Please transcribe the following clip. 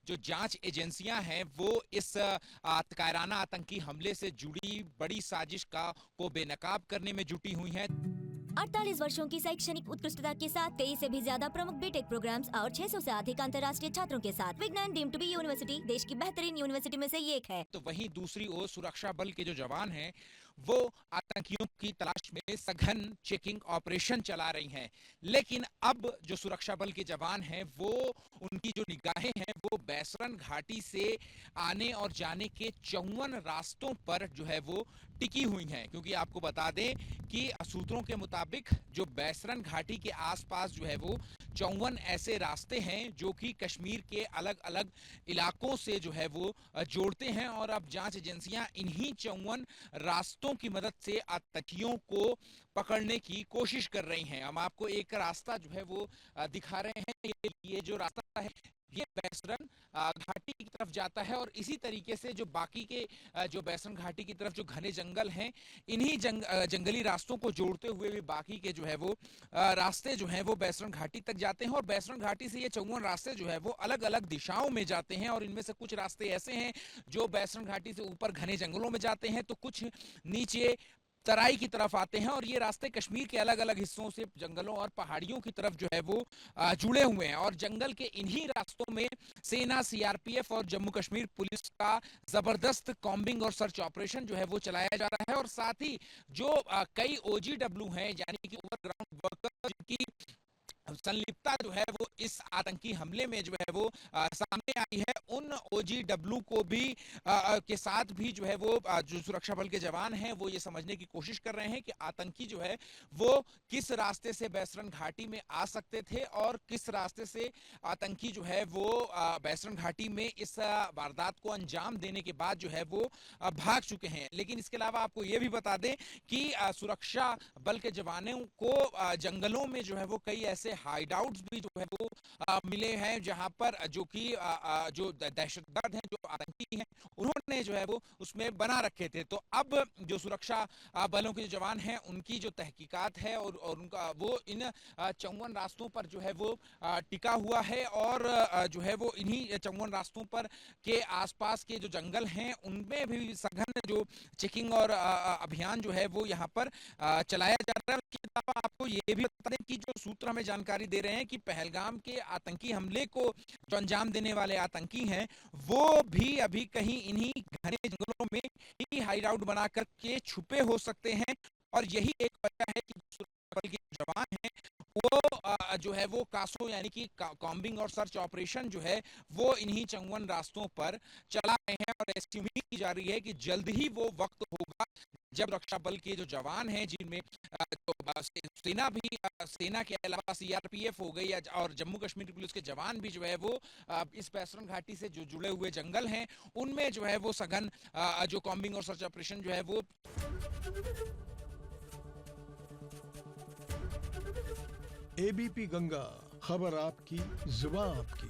जो जांच एजेंसियां हैं वो इस कायराना आतंकी हमले से जुड़ी बड़ी साजिश को बेनकाब करने में जुटी हुई हैं। 48 वर्षों की शैक्षणिक उत्कृष्टता के साथ 23 से भी ज्यादा प्रमुख बीटेक प्रोग्राम्स और 600 से अधिक अंतर्राष्ट्रीय छात्रों के साथ विज्ञान डीम्ड टू बी यूनिवर्सिटी देश की बेहतरीन यूनिवर्सिटी में से एक है। तो वहीं दूसरी ओर सुरक्षा बल के जो जवान हैं वो आतंकियों की तलाश में सघन चेकिंग ऑपरेशन चला रही हैं। लेकिन अब जो सुरक्षा बल के जवान हैं वो उनकी जो निगाहें हैं वो बैसरन घाटी से आने और जाने के 54 रास्तों पर जो है वो टिकी हुई हैं, क्योंकि आपको बता दें कि सूत्रों के मुताबिक जो बैसरन घाटी के आसपास जो है वो 54 ऐसे रास्ते हैं जो कि कश्मीर के अलग अलग इलाकों से जो है वो जोड़ते हैं, और अब जांच एजेंसियां इन्हीं 54 रास्तों की मदद से आतंकियों को पकड़ने की कोशिश कर रही हैं। हम आपको एक रास्ता जो है वो दिखा रहे हैं। ये जो रास्ता है ये बैसरन घाटी की तरफ जाता है, और इसी तरीके से जो बाकी के जो बैसरन घाटी की तरफ जो घने जंगल हैं इन्हीं जंगली रास्तों को जोड़ते हुए भी बाकी के जो है वो रास्ते जो हैं वो बैसरन घाटी तक जाते हैं। और बैसरन घाटी से ये 54 रास्ते जो है वो अलग अलग दिशाओं में जाते हैं, और इनमें से कुछ रास्ते ऐसे हैं जो बैसरन घाटी से ऊपर घने जंगलों में जाते हैं, तो कुछ नीचे तराई की तरफ आते हैं, और ये रास्ते कश्मीर के अलग अलग हिस्सों से जंगलों और पहाड़ियों की तरफ जो है वो जुड़े हुए हैं। और जंगल के इन्हीं रास्तों में सेना, सीआरपीएफ और जम्मू कश्मीर पुलिस का जबरदस्त कॉम्बिंग और सर्च ऑपरेशन जो है वो चलाया जा रहा है। और साथ ही जो कई ओजीडब्ल्यू हैं यानी कि ओवरग्राउंड वर्कर जिनकी संलिप्तता जो है वो इस आतंकी हमले में जो है वो सामने आई है, उन ओजीडब्ल्यू को भी के साथ भी जो है वो जो सुरक्षा बल के जवान हैं वो ये समझने की कोशिश कर रहे हैं कि आतंकी जो है वो किस रास्ते से बैसरन घाटी में आ सकते थे और किस रास्ते से आतंकी जो है वो बैसरन घाटी में इस वारदात को अंजाम देने के बाद जो है वो भाग चुके हैं। लेकिन इसके अलावा आपको ये भी बता दें कि सुरक्षा बल के जवानों को जंगलों में जो है वो कई ऐसे हाइडआउट्स भी जो है वो मिले हैं जहां पर जो कि जो दहशतगर्द हैं, जो आतंकी हैं, उन्होंने जो है वो उसमें बना रखे थे। तो अब जो सुरक्षा बलों के जो जवान हैं उनकी जो तहकीकात है और उनका वो इन 54 रास्तों पर जो है वो टिका हुआ है, और जो है वो इन्हीं 54 रास्तों पर के आसपास के जो जंगल हैं उनमें भी सघन जो चेकिंग और अभियान जो है वो यहाँ पर चलाया जा रहा है। उसके अलावा आपको ये भी बता दें कि जो सूत्र हमें जानकारी दे रहे हैं कि पहलगाम के आतंकी हमले को जो अंजाम देने वाले आतंकी हैं वो भी अभी कहीं इन्हीं घने जंगलों में ही हाइडआउट बना करके छुपे हो सकते हैं, और यही एक वजह है कि सुरक्षा बल के जवान हैं वो जो है वो कासो यानी कि कॉम्बिंग और सर्च ऑपरेशन जो है वो इन्हीं 54 रास्तों पर चला रहे हैं। और ऐसी उम्मीद की जा रही है कि जल्द ही वो वक्त होगा जब रक्षा बल के जो जवान हैं जिनमें सेना के अलावा सीआरपीएफ हो गई और जम्मू कश्मीर पुलिस के जवान भी जो है वो इस बैसरन घाटी से जो जुड़े हुए जंगल हैं उनमें जो है वो सघन जो कॉम्बिंग और सर्च ऑपरेशन जो है वो एबीपी गंगा, खबर आपकी, जुबान आपकी।